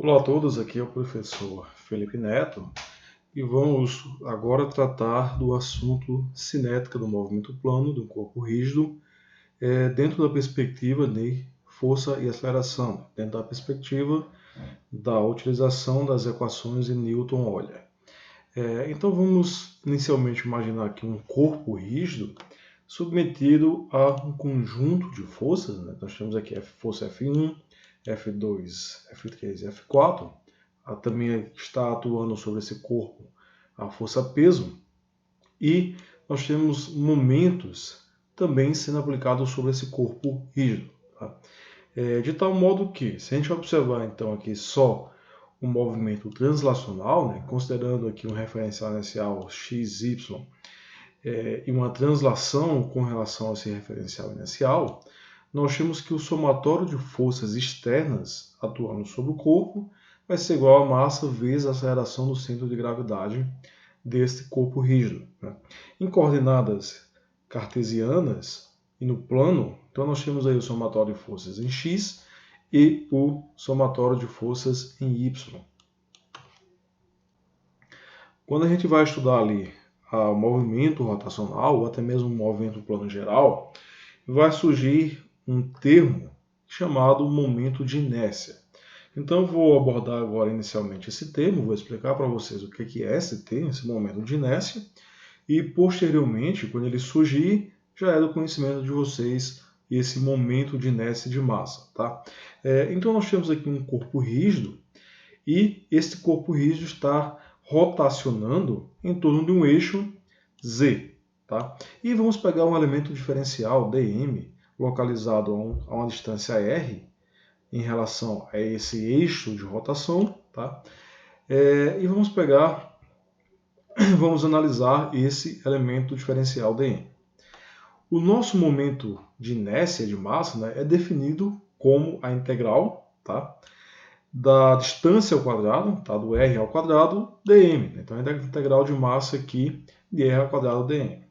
Olá a todos, aqui é o professor Felipe Neto e vamos agora tratar do assunto cinética do movimento plano do corpo rígido dentro da perspectiva de força e aceleração, dentro da perspectiva da utilização das equações de Newton-Euler. Então vamos inicialmente imaginar aqui um corpo rígido submetido a um conjunto de forças, né? Nós temos aqui a força F1, F2, F3 e F4. Também está atuando sobre esse corpo a força peso. E nós temos momentos também sendo aplicados sobre esse corpo rígido. Tá? De tal modo que, se a gente observar então aqui só o movimento translacional, né, considerando aqui um referencial inercial XY, e uma translação com relação a esse referencial inercial, nós temos que o somatório de forças externas atuando sobre o corpo vai ser igual a massa vezes a aceleração do centro de gravidade deste corpo rígido. Né? Em coordenadas cartesianas e no plano, então nós temos aí o somatório de forças em x e o somatório de forças em y. Quando a gente vai estudar ali o movimento rotacional, ou até mesmo o movimento plano geral, vai surgir um termo chamado momento de inércia. Então eu vou abordar agora inicialmente esse termo, vou explicar para vocês o que é esse termo, esse momento de inércia, e posteriormente, quando ele surgir, já é do conhecimento de vocês esse momento de inércia de massa. Tá? Então nós temos aqui um corpo rígido, e este corpo rígido está rotacionando em torno de um eixo Z. Tá? E vamos pegar um elemento diferencial, dm, localizado a uma distância r, em relação a esse eixo de rotação. Tá? E vamos analisar esse elemento diferencial dm. O nosso momento de inércia de massa, né, é definido como a integral, tá, da distância ao quadrado, tá, do r ao quadrado, dm. Então, é a integral de massa aqui de r ao quadrado dm.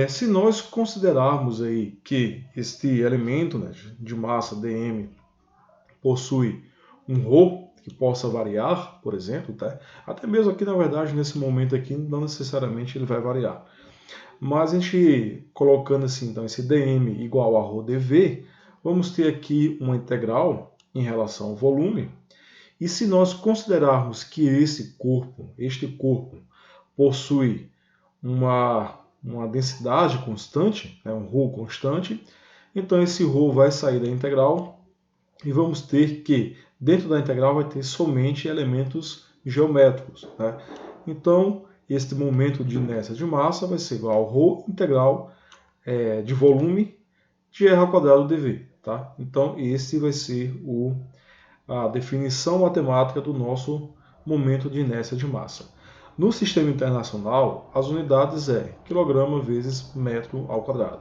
Se nós considerarmos aí que este elemento, né, de massa dm possui um ρ que possa variar, por exemplo, tá? Até mesmo aqui, na verdade, nesse momento aqui, não necessariamente ele vai variar. Mas a gente colocando assim, então, esse dm igual a ρ dv, vamos ter aqui uma integral em relação ao volume. E se nós considerarmos que este corpo, possui uma densidade constante, né, um ρ constante, então esse ρ vai sair da integral e vamos ter que, dentro da integral, vai ter somente elementos geométricos. Né? Então, este momento de inércia de massa vai ser igual ao ρ integral de volume de r ao quadrado dv. Tá? Então, esse vai ser a definição matemática do nosso momento de inércia de massa. No sistema internacional, as unidades é quilograma vezes metro ao quadrado.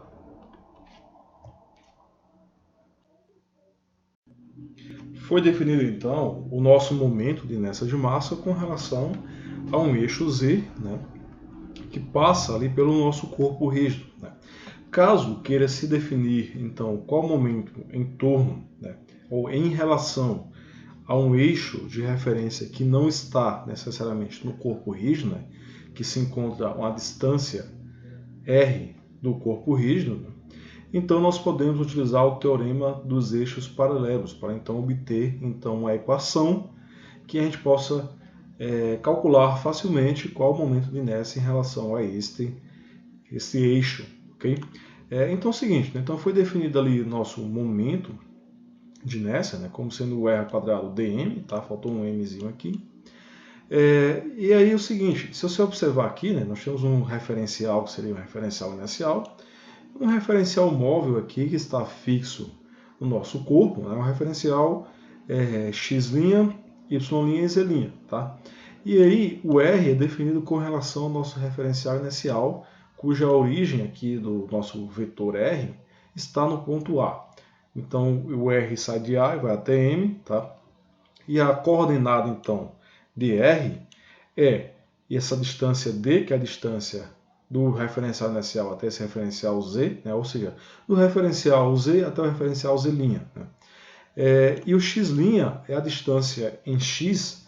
Foi definido, então, o nosso momento de inércia de massa com relação a um eixo Z, né, que passa ali pelo nosso corpo rígido. Né. Caso queira se definir, então, qual momento em torno, né, ou em relação a um eixo de referência que não está necessariamente no corpo rígido, né, que se encontra a uma distância r do corpo rígido, né, então nós podemos utilizar o teorema dos eixos paralelos para então obter uma equação que a gente possa calcular facilmente qual o momento de inércia em relação a esse eixo. Okay? Então é o seguinte, né, então foi definido ali nosso momento de inércia, né, como sendo o r ao quadrado dm, tá? Faltou um mzinho aqui. E aí é o seguinte, se você observar aqui, né, nós temos um referencial que seria um referencial inercial, um referencial móvel aqui que está fixo no nosso corpo, né, um referencial x', y' e z'. Tá? E aí o r é definido com relação ao nosso referencial inercial, cuja origem aqui do nosso vetor r está no ponto A. Então o r sai de A e vai até M, tá? E a coordenada então de r é essa distância d, que é a distância do referencial inercial até esse referencial z, né? Ou seja, do referencial z até o referencial z'. Né? E o x' é a distância em x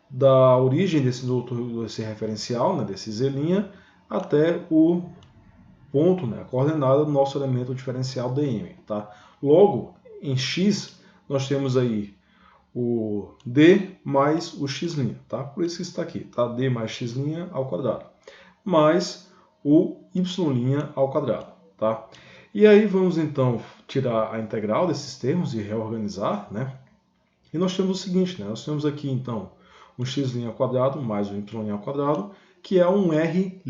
da origem desse referencial, né, desse z', até o ponto, né, a coordenada do nosso elemento diferencial dm. Tá? Logo, em x, nós temos aí o d mais o x', tá? Por isso que está aqui, tá? D mais x' ao quadrado, mais o y' ao quadrado, tá? E aí vamos então tirar a integral desses termos e reorganizar, né? E nós temos o seguinte, né? Nós temos aqui então um x' ao quadrado mais um y' ao quadrado, que é um r',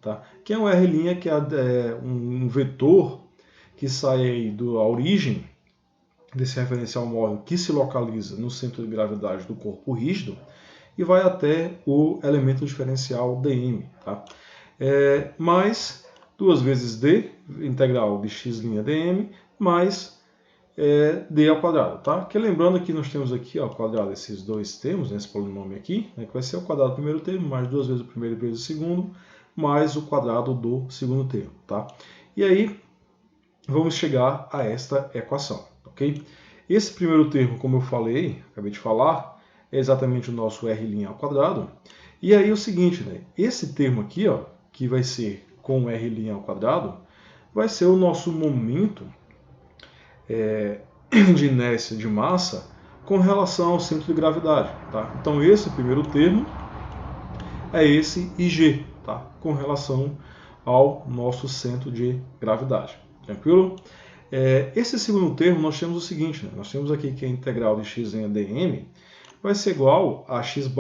tá? Que é um r', que é um vetor que sai aí da origem desse referencial móvel que se localiza no centro de gravidade do corpo rígido e vai até o elemento diferencial dm, tá? Mais 2 vezes d, integral de x' dm, mais d ao quadrado, tá? Que lembrando que nós temos aqui ao quadrado esses dois termos, né, esse polinômio aqui, né, que vai ser o quadrado do primeiro termo, mais 2 vezes o primeiro vezes o segundo, mais o quadrado do segundo termo, tá? E aí vamos chegar a esta equação, ok? Esse primeiro termo, como eu falei, acabei de falar, é exatamente o nosso r' ao quadrado. E aí é o seguinte, né? Esse termo aqui, ó, que vai ser com r' ao quadrado, vai ser o nosso momento de inércia de massa com relação ao centro de gravidade, tá? Então esse primeiro termo é esse IG, tá? Com relação ao nosso centro de gravidade, tranquilo? Esse segundo termo nós temos o seguinte, né? Nós temos aqui que a integral de x' dm vai ser igual a x'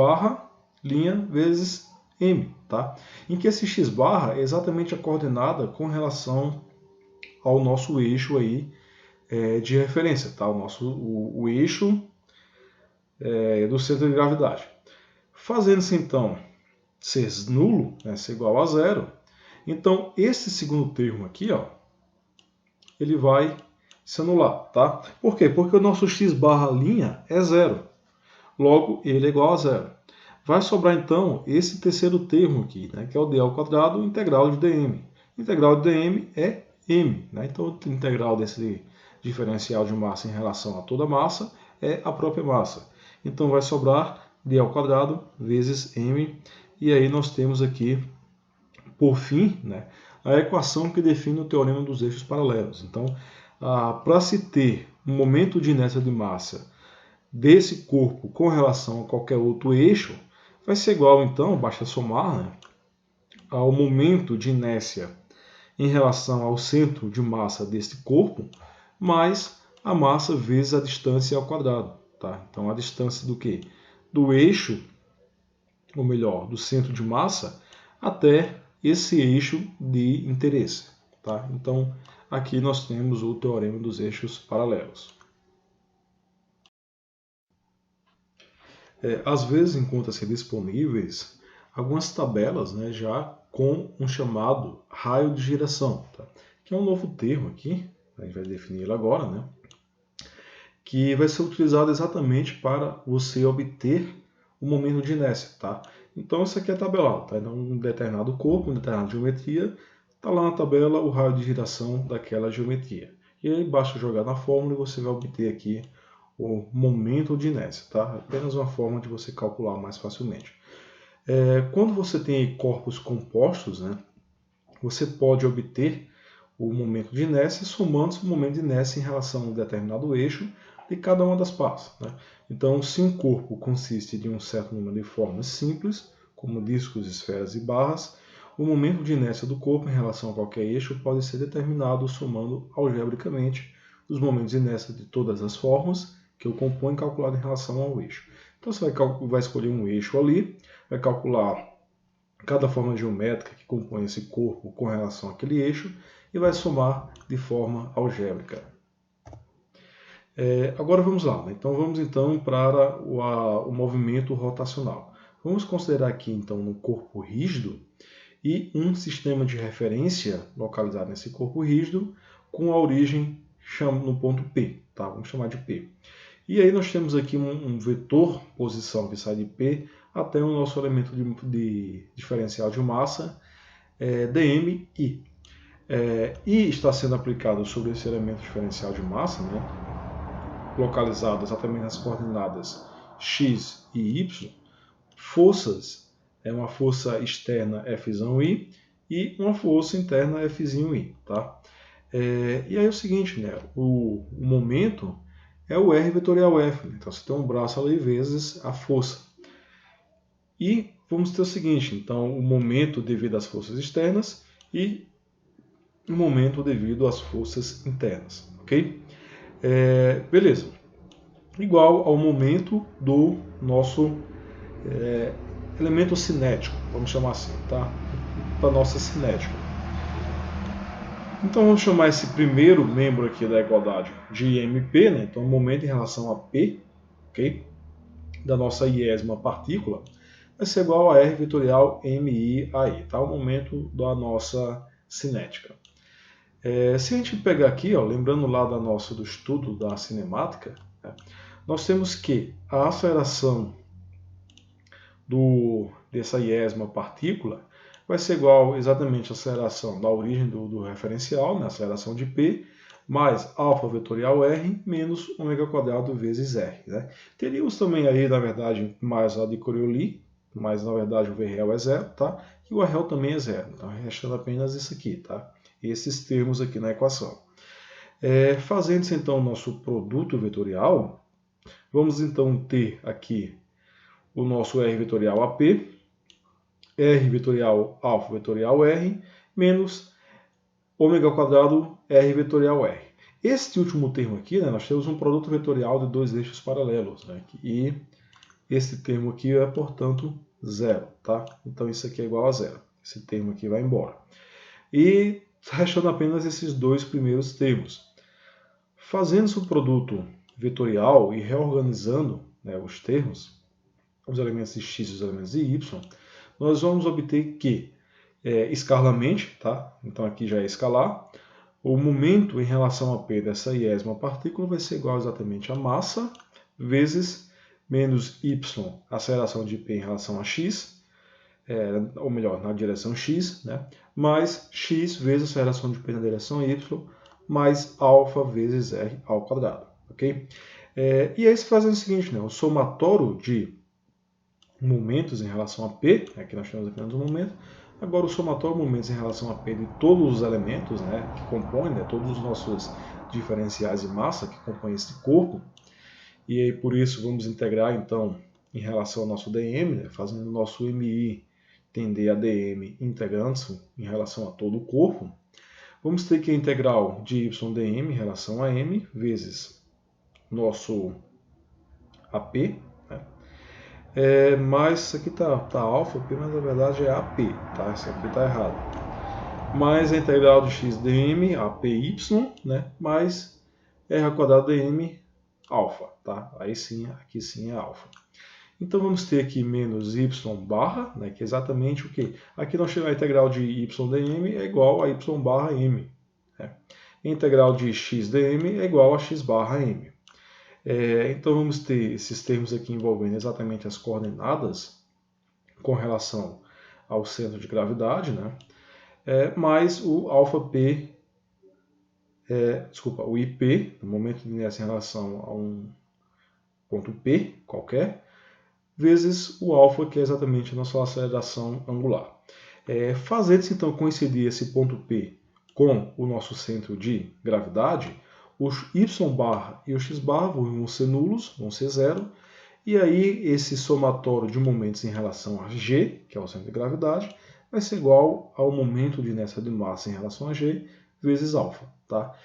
vezes m, tá? Em que esse x' é exatamente a coordenada com relação ao nosso eixo aí de referência, tá? O eixo do centro de gravidade. Fazendo-se então ser nulo, né, ser igual a zero, então esse segundo termo aqui, ó, ele vai se anular, tá? Por quê? Porque o nosso x' é zero. Logo, ele é igual a zero. Vai sobrar então esse terceiro termo aqui, né, que é o d ao quadrado integral de dm. Integral de dm é m, né? Então a integral desse diferencial de massa em relação a toda a massa é a própria massa. Então vai sobrar d ao quadrado vezes m, e aí nós temos aqui, por fim, né, a equação que define o teorema dos eixos paralelos. Então, para se ter um momento de inércia de massa desse corpo com relação a qualquer outro eixo, vai ser igual, então, basta somar, né, ao momento de inércia em relação ao centro de massa desse corpo, mais a massa vezes a distância ao quadrado, tá? Então, a distância do quê? Do eixo, ou melhor, do centro de massa, até esse eixo de interesse, tá? Então, aqui nós temos o teorema dos eixos paralelos. Às vezes encontram-se disponíveis algumas tabelas, né, já com um chamado raio de giração, tá? Que é um novo termo aqui, a gente vai definir ele agora, né? Que vai ser utilizado exatamente para você obter o momento de inércia, tá? Então isso aqui é tabelado, tá? Então, um determinado corpo, uma determinada geometria, está lá na tabela o raio de giração daquela geometria. E aí basta jogar na fórmula e você vai obter aqui o momento de inércia, tá? Apenas uma forma de você calcular mais facilmente. Quando você tem corpos compostos, né, você pode obter o momento de inércia somando-se o momento de inércia em relação a um determinado eixo de cada uma das partes, né? Então, se um corpo consiste de um certo número de formas simples, como discos, esferas e barras, o momento de inércia do corpo em relação a qualquer eixo pode ser determinado somando algebricamente os momentos de inércia de todas as formas que o compõem calculado em relação ao eixo. Então você vai escolher um eixo ali, vai calcular cada forma geométrica que compõe esse corpo com relação àquele eixo e vai somar de forma algébrica. Agora vamos lá, né? Então vamos então para o movimento rotacional. Vamos considerar aqui então um corpo rígido e um sistema de referência localizado nesse corpo rígido com a origem no ponto P, tá? Vamos chamar de P. E aí nós temos aqui um vetor posição que sai de P até o nosso elemento de diferencial de massa, dmi. E está sendo aplicado sobre esse elemento diferencial de massa, né, localizado exatamente nas coordenadas x e y, forças é uma força externa F'I e uma força interna F'I, tá? E aí é o seguinte, né? O momento é o R vetorial F, né? Então você tem um braço ali vezes a força. E vamos ter o seguinte, então o momento devido às forças externas e o momento devido às forças internas, ok? Beleza. Igual ao momento do nosso elemento cinético, vamos chamar assim, tá? Da nossa cinética. Então vamos chamar esse primeiro membro aqui da igualdade de MP, né? Então momento em relação a P, ok? Da nossa iésima partícula, vai ser igual a R vetorial MI, tá? O momento da nossa cinética. Se a gente pegar aqui, ó, lembrando lá do estudo da cinemática, né, nós temos que a aceleração dessa iésima partícula vai ser igual exatamente à aceleração da origem do referencial, né, aceleração de P, mais alfa vetorial R menos ômega quadrado vezes R. Né? Teríamos também aí, na verdade, mais a de Coriolis, mas na verdade o V real é zero, tá? E o A real também é zero. Então, restando apenas isso aqui, tá? Esses termos aqui na equação. Fazendo-se então o nosso produto vetorial, vamos então ter aqui o nosso R vetorial AP, R vetorial alfa vetorial R, menos ômega quadrado R vetorial R. Este último termo aqui, né, nós temos um produto vetorial de dois eixos paralelos, né, e esse termo aqui é, portanto, zero, tá? Então isso aqui é igual a zero. Esse termo aqui vai embora. E restando apenas esses dois primeiros termos. Fazendo-se o produto vetorial e reorganizando, né, os termos, os elementos de x e os elementos de y, nós vamos obter que, escalarmente, tá? Então aqui já é escalar, o momento em relação a P dessa iésima partícula vai ser igual exatamente a massa vezes menos y, a aceleração de P em relação a x, ou melhor, na direção x, né? Mais x vezes a aceleração de P na direção y, mais alfa vezes r ao quadrado, ok? E aí se faz o seguinte, né? O somatório de momentos em relação a P, aqui nós temos apenas um momento, agora o somatório de momentos em relação a P de todos os elementos, né, que compõem, né, todos os nossos diferenciais de massa que compõem esse corpo, e aí por isso vamos integrar então em relação ao nosso dm, né, fazendo o nosso mi tender a dm integrando-se em relação a todo o corpo, vamos ter que a integral de ydm em relação a m vezes nosso AP, né? Mas isso aqui tá alfa, mas na verdade é AP, tá? Isso aqui tá errado. Mais a integral de x dm, APY, né? Mais r ao quadrado dm alfa, tá? Aí sim, aqui sim é alfa. Então vamos ter aqui menos y barra, né? Que é exatamente o que? Aqui nós temos a integral de y dm é igual a y barra m. Né? A integral de x dm é igual a x barra m. Então vamos ter esses termos aqui envolvendo exatamente as coordenadas com relação ao centro de gravidade, né? Mais o alfa P, o IP, no momento de inércia em relação a um ponto P qualquer, vezes o alfa, que é exatamente a nossa aceleração angular. Fazendo-se então coincidir esse ponto P com o nosso centro de gravidade, o y barra e o x barra vão ser nulos, vão ser zero, e aí esse somatório de momentos em relação a g, que é o centro de gravidade, vai ser igual ao momento de inércia de massa em relação a g vezes alfa, tá?